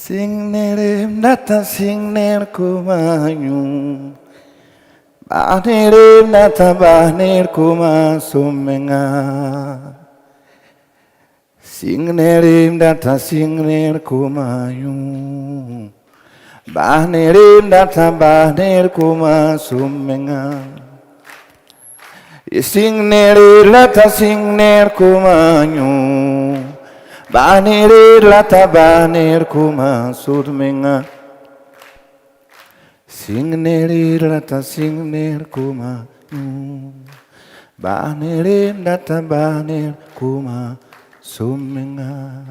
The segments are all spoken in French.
Singnere nata singner kumayu Banere nata banir kuma sumenga Singnere nata singner kumayu Banere nata banir kuma sumenga Singnere nata singner kumayu Banir lata banir kuma sudmenga Singnir lata singnir kuma Banir lata banir kuma sudmenga.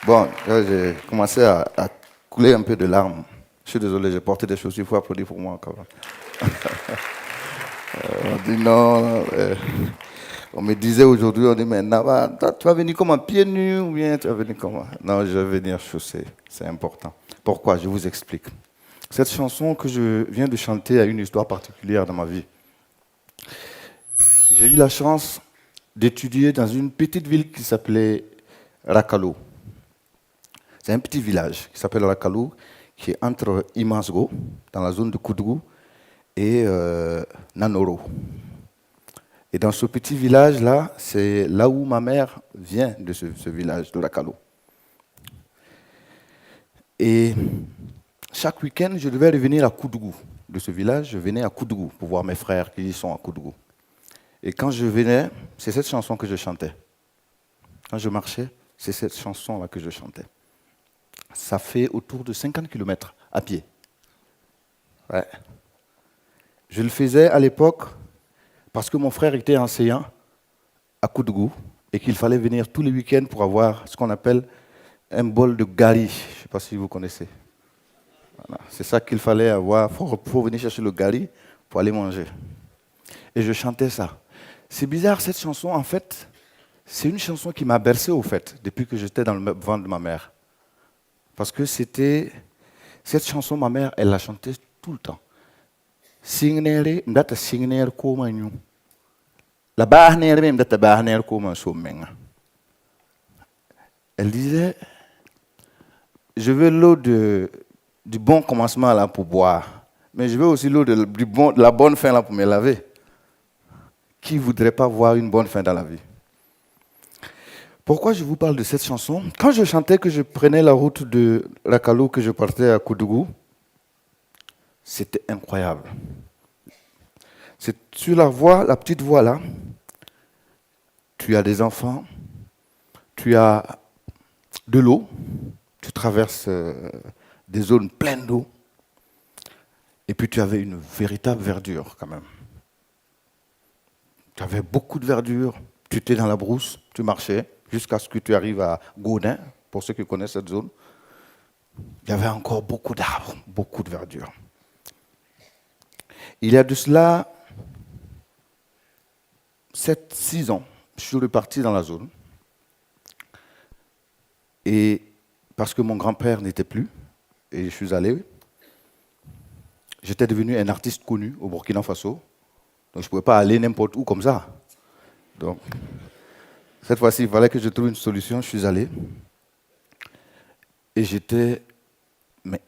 Bon, là, j'ai commencé à couler un peu de larmes. Je suis désolé, j'ai porté des chaussures, il faut applaudir pour moi quand même. On dit non. On me disait aujourd'hui, on dit, mais Nava, tu vas venir comment, pieds nus ou bien tu vas venir comment? Non, je vais venir chaussé, c'est important. Pourquoi? Je vous explique. Cette chanson que je viens de chanter a une histoire particulière dans ma vie. J'ai eu la chance d'étudier dans une petite ville qui s'appelait Rakalo. C'est un petit village qui s'appelle Rakalo, qui est entre Imasgo, dans la zone de Koudou, et Nanoro. Et dans ce petit village-là, c'est là où ma mère vient de ce village, de Rakalo. Et chaque week-end, je devais revenir à Koudou. De ce village, je venais à Koudou pour voir mes frères qui sont à Koudou. Et quand je venais, c'est cette chanson que je chantais. Quand je marchais, c'est cette chanson-là que je chantais. Ça fait autour de 50 km à pied. Ouais. Je le faisais à l'époque parce que mon frère était enseignant à Koudou et qu'il fallait venir tous les week-ends pour avoir ce qu'on appelle un bol de gari. Je ne sais pas si vous connaissez. Voilà. C'est ça qu'il fallait avoir. Il faut venir chercher le gari pour aller manger. Et je chantais ça. C'est bizarre, cette chanson, en fait, c'est une chanson qui m'a bercé, au fait, depuis que j'étais dans le ventre de ma mère. Parce que c'était... Cette chanson, ma mère, elle la chantait tout le temps. Singnere, m'data singnere koma nyu. La bahnere même m'data bahnere koma somenga. Elle disait, je veux l'eau du bon commencement là pour boire, mais je veux aussi l'eau de la bonne fin là pour me laver. Qui voudrait pas voir une bonne fin dans la vie? Pourquoi je vous parle de cette chanson? Quand je chantais que je prenais la route de Rakalo, que je partais à Koudou, c'était incroyable. C'est sur la voie, la petite voie là, tu as des enfants, tu as de l'eau, tu traverses des zones pleines d'eau, et puis tu avais une véritable verdure quand même. Tu avais beaucoup de verdure, tu étais dans la brousse, tu marchais jusqu'à ce que tu arrives à Gaudin, pour ceux qui connaissent cette zone. Il y avait encore beaucoup d'arbres, beaucoup de verdure. Il y a de cela 7-6 ans, je suis reparti dans la zone. Et parce que mon grand-père n'était plus, et je suis allé, j'étais devenu un artiste connu au Burkina Faso. Donc je ne pouvais pas aller n'importe où comme ça. Donc, cette fois-ci, il fallait que je trouve une solution. Je suis allé. Et j'étais... Mais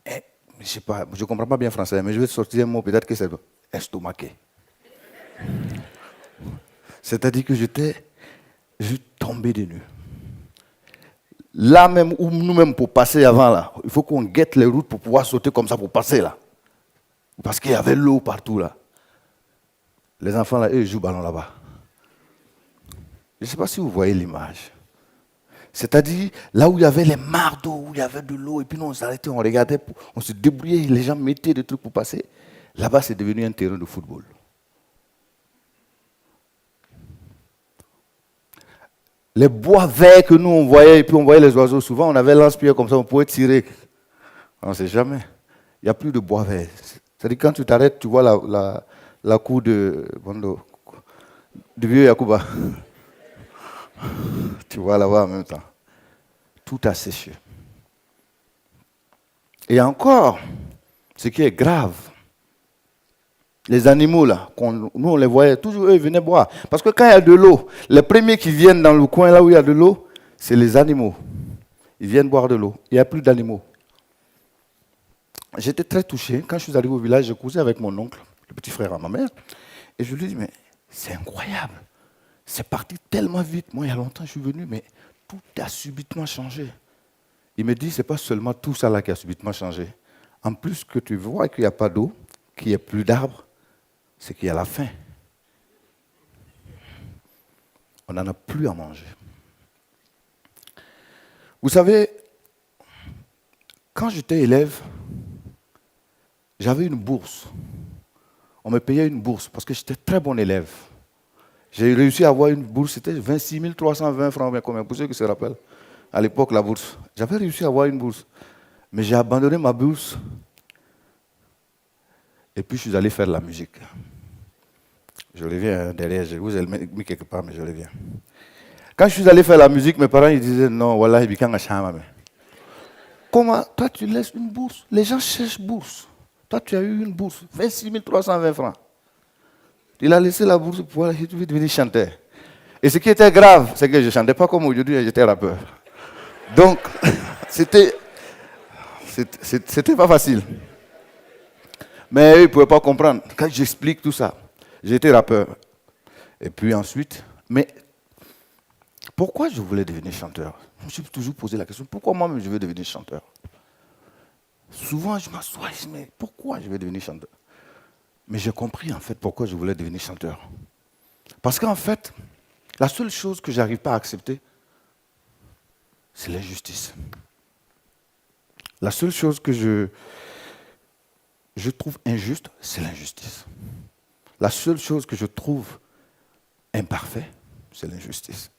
je ne sais pas, je ne comprends pas bien français, mais je vais sortir un mot, peut-être que c'est estomaqué. C'est-à-dire que je tombais des nues. Là même, où nous-mêmes, pour passer avant, là, il faut qu'on guette les routes pour pouvoir sauter comme ça, pour passer là. Parce qu'il y avait l'eau partout là. Les enfants là, eux, ils jouent au ballon là-bas. Je ne sais pas si vous voyez l'image. C'est-à-dire, là où il y avait les mares d'eau, où il y avait de l'eau, et puis nous on s'arrêtait, on regardait, on se débrouillait, les gens mettaient des trucs pour passer. Là-bas, c'est devenu un terrain de football. Les bois verts que nous on voyait, et puis on voyait les oiseaux, souvent on avait lance-pierre comme ça, on pouvait tirer. On ne sait jamais. Il n'y a plus de bois vert. C'est-à-dire, quand tu t'arrêtes, tu vois la cour de vieux Yacouba. Tu vois là-bas en même temps. Tout a séché. Et encore, ce qui est grave, Les animaux, là, nous, on les voyait, toujours eux, ils venaient boire. Parce que quand il y a de l'eau, les premiers qui viennent dans le coin, là où il y a de l'eau, c'est les animaux. Ils viennent boire de l'eau. Il n'y a plus d'animaux. J'étais très touché. Quand je suis arrivé au village, je causais avec mon oncle, le petit frère à ma mère, et je lui ai dit, mais c'est incroyable. C'est parti tellement vite. Moi, il y a longtemps, je suis venu, mais tout a subitement changé. Il me dit, ce n'est pas seulement tout ça là qui a subitement changé. En plus que tu vois qu'il n'y a pas d'eau, qu'il n'y a plus d'arbres, c'est qu'il y a la faim. On n'en a plus à manger. Vous savez, quand j'étais élève, j'avais une bourse. On me payait une bourse parce que j'étais très bon élève. J'ai réussi à avoir une bourse, c'était 26 320 francs, combien, pour ceux qui se rappellent. À l'époque, la bourse. J'avais réussi à avoir une bourse. Mais j'ai abandonné ma bourse. Et puis, je suis allé faire de la musique. Je reviens derrière, je vous ai mis quelque part, mais je reviens. Quand je suis allé faire la musique, mes parents ils disaient non, voilà, il y a comment, toi tu laisses une bourse? Les gens cherchent bourse. Toi tu as eu une bourse, 26 320 francs. Il a laissé la bourse pour devenir chanteur. Et ce qui était grave, c'est que je ne chantais pas comme aujourd'hui, j'étais rappeur. Donc, c'était pas facile. Mais eux, ils ne pouvaient pas comprendre. Quand j'explique tout ça, j'étais rappeur. Et puis ensuite, mais pourquoi je voulais devenir chanteur? Je me suis toujours posé la question, pourquoi moi-même je veux devenir chanteur? Souvent, je m'assois et je me dis, mais pourquoi je veux devenir chanteur? Mais j'ai compris en fait pourquoi je voulais devenir chanteur. Parce qu'en fait, la seule chose que je n'arrive pas à accepter, c'est l'injustice. La seule chose que je trouve injuste, c'est l'injustice. La seule chose que je trouve imparfaite, c'est l'injustice.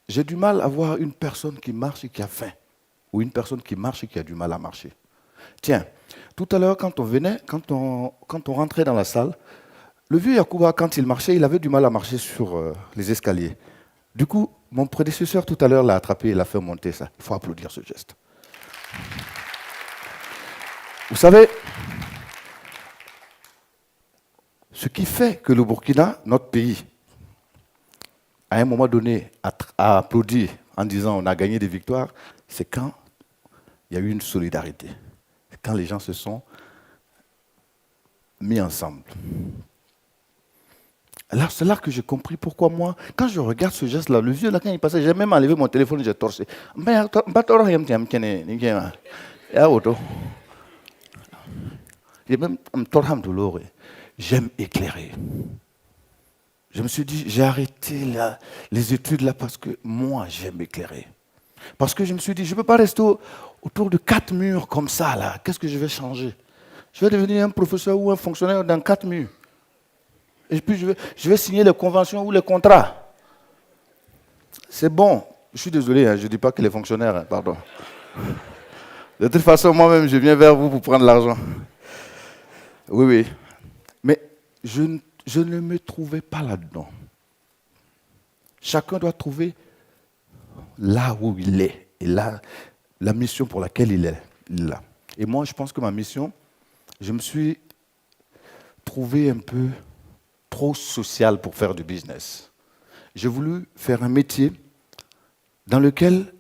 J'ai du mal à voir une personne qui marche et qui a faim, ou une personne qui marche et qui a du mal à marcher. Tiens, tout à l'heure, quand on rentrait dans la salle, le vieux Yacouba, quand il marchait, il avait du mal à marcher sur les escaliers. Du coup, mon prédécesseur tout à l'heure l'a attrapé et l'a fait monter ça. Il faut applaudir ce geste. Vous savez, ce qui fait que le Burkina, notre pays, à un moment donné, a applaudi en disant on a gagné des victoires, c'est quand il y a eu une solidarité. Quand les gens se sont mis ensemble. Alors c'est là que j'ai compris pourquoi moi, quand je regarde ce geste-là, le vieux là, quand il passait, j'ai même enlevé mon téléphone et j'ai torché. J'aime éclairer. Je me suis dit, j'ai arrêté les études là parce que moi, j'aime éclairer. Parce que je me suis dit, je ne peux pas rester autour de 4 murs comme ça là. Qu'est-ce que je vais changer? Je vais devenir un professeur ou un fonctionnaire dans 4 murs. Et puis je vais signer les conventions ou les contrats. C'est bon. Je suis désolé, hein, je ne dis pas que les fonctionnaires, hein, pardon. De toute façon, moi-même, je viens vers vous pour prendre l'argent. Oui, oui. Mais je ne me trouvais pas là-dedans. Chacun doit trouver là où il est. Et là, la mission pour laquelle il est là. Et moi, je pense que ma mission, je me suis trouvé un peu trop social pour faire du business. J'ai voulu faire un métier dans lequel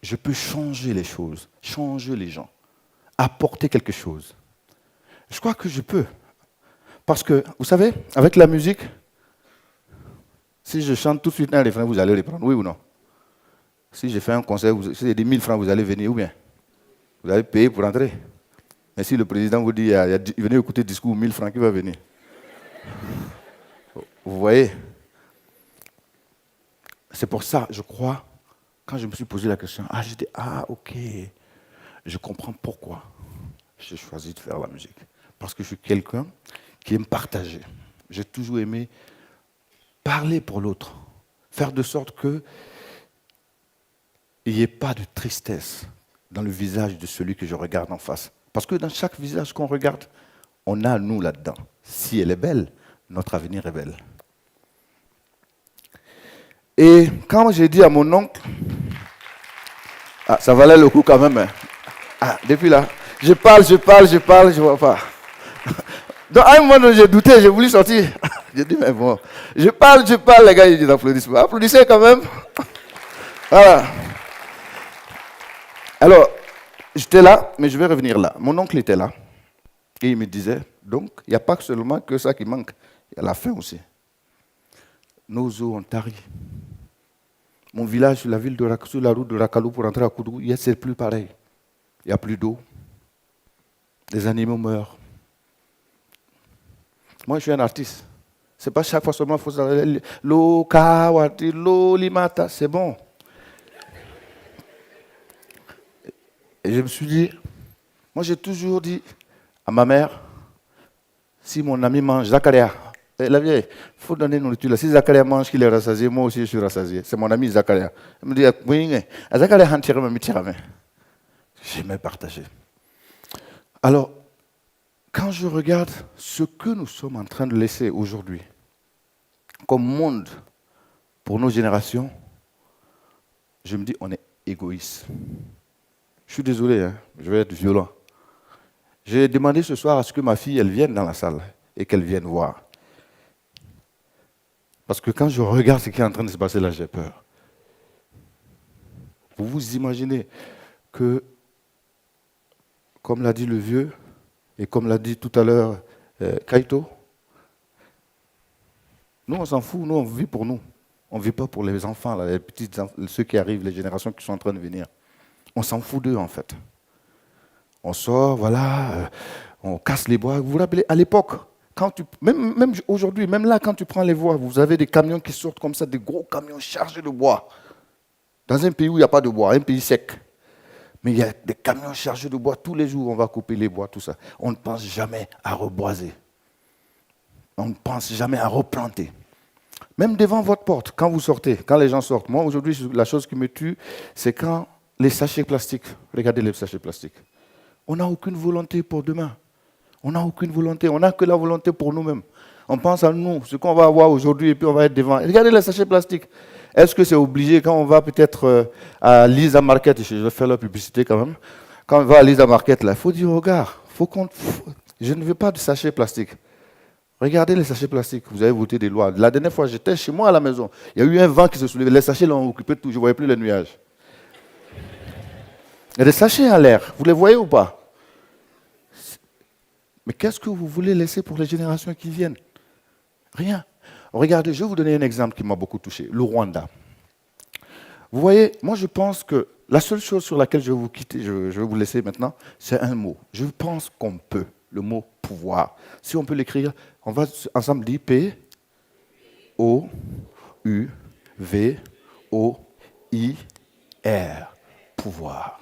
je peux changer les choses, changer les gens, apporter quelque chose. Je crois que je peux. Parce que, vous savez, avec la musique, si je chante tout de suite un refrain, vous allez reprendre, oui ou non? Si je fais un concert, si c'est des 1000 francs, vous allez venir, ou bien? Vous allez payer pour entrer. Mais si le président vous dit, venez écouter le discours, 1000 francs, qui va venir? Vous voyez? C'est pour ça, je crois, quand je me suis posé la question, j'ai dit, ok, je comprends pourquoi j'ai choisi de faire la musique. Parce que je suis quelqu'un qui aime partager. J'ai toujours aimé parler pour l'autre, faire de sorte qu'il n'y ait pas de tristesse dans le visage de celui que je regarde en face. Parce que dans chaque visage qu'on regarde, on a nous là-dedans. Si elle est belle, notre avenir est belle. Et quand j'ai dit à mon oncle, ça valait le coup quand même. Depuis là, Je parle, je vois pas. Donc, à un moment donné, j'ai douté, j'ai voulu sortir. J'ai dit, mais bon, je parle, les gars, ils applaudissent. Applaudissez quand même. Voilà. Alors, j'étais là, mais je vais revenir là. Mon oncle était là. Et il me disait, donc, il n'y a pas seulement que ça qui manque. Il y a la faim aussi. Nos eaux ont tari. Mon village, sur la route de Rakalou pour rentrer à Koudou, c'est plus pareil. Il n'y a plus d'eau. Les animaux meurent. Moi, je suis un artiste. Ce n'est pas chaque fois seulement qu'il faut savoir l'eau, kawati, l'eau, limata, c'est bon. Et je me suis dit, moi j'ai toujours dit à ma mère, si mon ami mange Zakaria, la vieille, il faut donner nourriture. Si Zakaria mange qu'il est rassasié, moi aussi je suis rassasié. C'est mon ami Zakaria. Il me dit, oui, Zakaria, j'aimais partager. Alors, quand je regarde ce que nous sommes en train de laisser aujourd'hui comme monde pour nos générations, je me dis, on est égoïste. Je suis désolé, hein, je vais être violent. J'ai demandé ce soir à ce que ma fille, elle vienne dans la salle et qu'elle vienne voir. Parce que quand je regarde ce qui est en train de se passer là, j'ai peur. Vous vous imaginez que, comme l'a dit le vieux, et comme l'a dit tout à l'heure Kaito, nous on s'en fout, nous on vit pour nous. On ne vit pas pour les enfants, là, les petits, ceux qui arrivent, les générations qui sont en train de venir. On s'en fout d'eux en fait. On sort, voilà, on casse les bois. Vous vous rappelez, à l'époque, même aujourd'hui, même là, quand tu prends les voies, vous avez des camions qui sortent comme ça, des gros camions chargés de bois. Dans un pays où il n'y a pas de bois, un pays sec. Mais il y a des camions chargés de bois. Tous les jours, on va couper les bois, tout ça. On ne pense jamais à reboiser. On ne pense jamais à replanter. Même devant votre porte, quand vous sortez, quand les gens sortent. Moi, aujourd'hui, la chose qui me tue, c'est quand les sachets plastiques, regardez les sachets plastiques. On n'a aucune volonté pour demain. On n'a aucune volonté. On n'a que la volonté pour nous-mêmes. On pense à nous, ce qu'on va avoir aujourd'hui, et puis on va être devant. Regardez les sachets plastiques. Est-ce que c'est obligé quand on va peut-être à Lisa Market, je vais faire la publicité quand même, quand on va à Lisa Market, il faut dire, regarde, je ne veux pas de sachets plastiques. Regardez les sachets plastiques, vous avez voté des lois. La dernière fois, j'étais chez moi à la maison, il y a eu un vent qui se soulevait, les sachets l'ont occupé tout, je ne voyais plus les nuages. Il y a des sachets en l'air, vous les voyez ou pas? Mais qu'est-ce que vous voulez laisser pour les générations qui viennent? Rien. Regardez, je vais vous donner un exemple qui m'a beaucoup touché, le Rwanda. Vous voyez, moi je pense que la seule chose sur laquelle je vais vous quitter, je vais vous laisser maintenant, c'est un mot. Je pense qu'on peut, le mot pouvoir. Si on peut l'écrire, on va ensemble dire P-O-U-V-O-I-R. Pouvoir.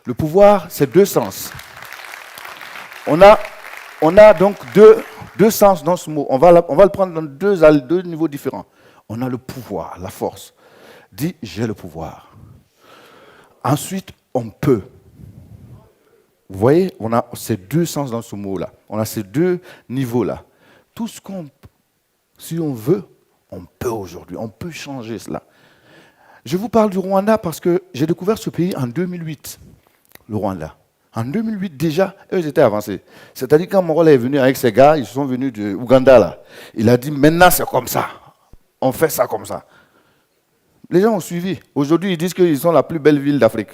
Le pouvoir, c'est deux sens. On a donc deux sens dans ce mot. On va le prendre dans deux niveaux différents. On a le pouvoir, la force. Dis, j'ai le pouvoir. Ensuite, on peut. Vous voyez, on a ces deux sens dans ce mot-là. On a ces deux niveaux-là. Tout ce si on veut, on peut aujourd'hui. On peut changer cela. Je vous parle du Rwanda parce que j'ai découvert ce pays en 2008. Le Rwanda. En 2008, déjà, eux, ils étaient avancés. C'est-à-dire, quand Morola est venu avec ses gars, ils sont venus de Ouganda, là. Il a dit, maintenant, c'est comme ça. On fait ça comme ça. Les gens ont suivi. Aujourd'hui, ils disent qu'ils sont la plus belle ville d'Afrique.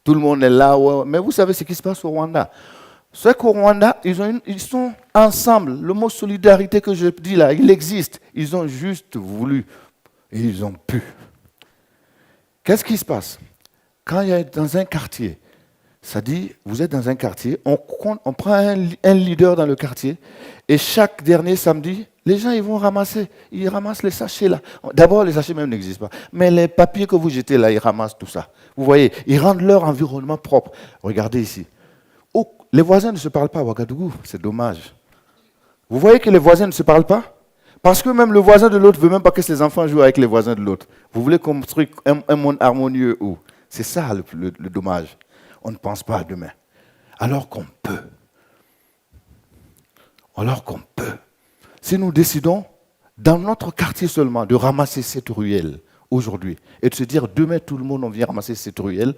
Tout le monde est là. Ouais. Mais vous savez ce qui se passe au Rwanda. C'est qu'au Rwanda, ils sont ensemble. Le mot solidarité que je dis là, il existe. Ils ont juste voulu. Et ils ont pu. Qu'est-ce qui se passe? Quand il y a dans un quartier, ça dit, vous êtes dans un quartier, on prend un leader dans le quartier, et chaque dernier samedi, les gens ils vont ramasser, ils ramassent les sachets là. D'abord, les sachets même n'existent pas. Mais les papiers que vous jetez là, ils ramassent tout ça. Vous voyez, ils rendent leur environnement propre. Regardez ici. Oh, les voisins ne se parlent pas à Ouagadougou, c'est dommage. Vous voyez que les voisins ne se parlent pas? Parce que même le voisin de l'autre ne veut même pas que ses enfants jouent avec les voisins de l'autre. Vous voulez construire un monde harmonieux où? C'est ça le dommage. On ne pense pas à demain. Alors qu'on peut. Alors qu'on peut. Si nous décidons, dans notre quartier seulement, de ramasser cette ruelle aujourd'hui, et de se dire, demain tout le monde, on vient ramasser cette ruelle,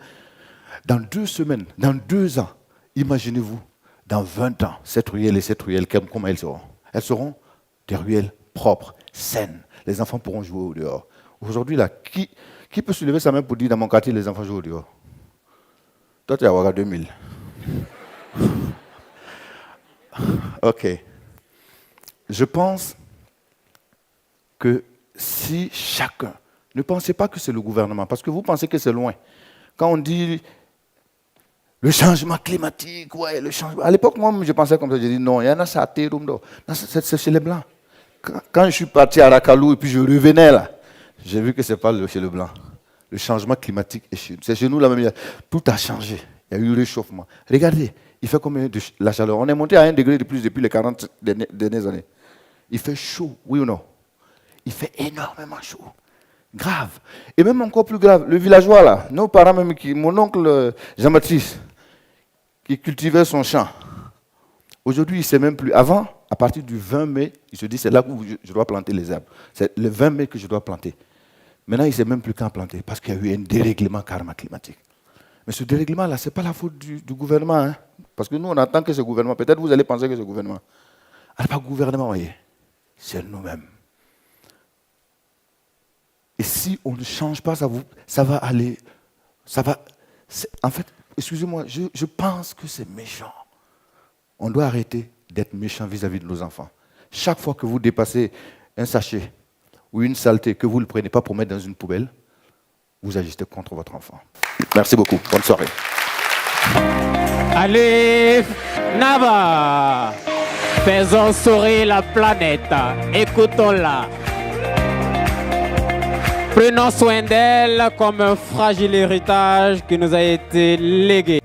dans 2 semaines, dans 2 ans, Imaginez-vous, dans 20 ans, cette ruelle et cette ruelle, comment elles seront? Elles seront des ruelles propres, saines. Les enfants pourront jouer au dehors. Aujourd'hui, là, qui peut se lever sa main pour dire dans mon quartier, les enfants jouent au dehors? Toi, tu es à Ouaga 2000. OK. Je pense que si chacun, ne pensez pas que c'est le gouvernement, parce que vous pensez que c'est loin. Quand on dit le changement climatique, ouais, le changement. À l'époque, moi, je pensais comme ça, j'ai dit non, il y en a ça à Terumdo. C'est chez les Blancs. Quand je suis parti à Rakalou et puis je revenais là, j'ai vu que ce n'est pas chez le Blanc. Le changement climatique est chez nous. C'est chez nous la même. Tout a changé. Il y a eu le réchauffement. Regardez, il fait combien de la chaleur? On est monté à 1 degré de plus depuis les 40 dernières années. Il fait chaud, oui ou non? Il fait énormément chaud. Grave. Et même encore plus grave, le villageois là, nos parents même, mon oncle Jean-Baptiste, qui cultivait son champ. Aujourd'hui, il ne sait même plus. Avant, à partir du 20 mai, il se dit c'est là où je dois planter les arbres. C'est le 20 mai que je dois planter. Maintenant, il ne sait même plus quand planter parce qu'il y a eu un dérèglement karma climatique. Mais ce dérèglement-là, ce n'est pas la faute du gouvernement. Hein? Parce que nous, on attend que ce gouvernement, peut-être vous allez penser que ce gouvernement. Alors, pas le gouvernement, voyez, c'est nous-mêmes. Et si on ne change pas, ça va aller. En fait, excusez-moi, je pense que c'est méchant. On doit arrêter d'être méchant vis-à-vis de nos enfants. Chaque fois que vous dépassez un sachet ou une saleté, que vous ne le prenez pas pour mettre dans une poubelle, vous agissez contre votre enfant. Merci beaucoup. Bonne soirée. Allez, Nava, faisons sourire la planète. Écoutons-la. Prenons soin d'elle comme un fragile héritage qui nous a été légué.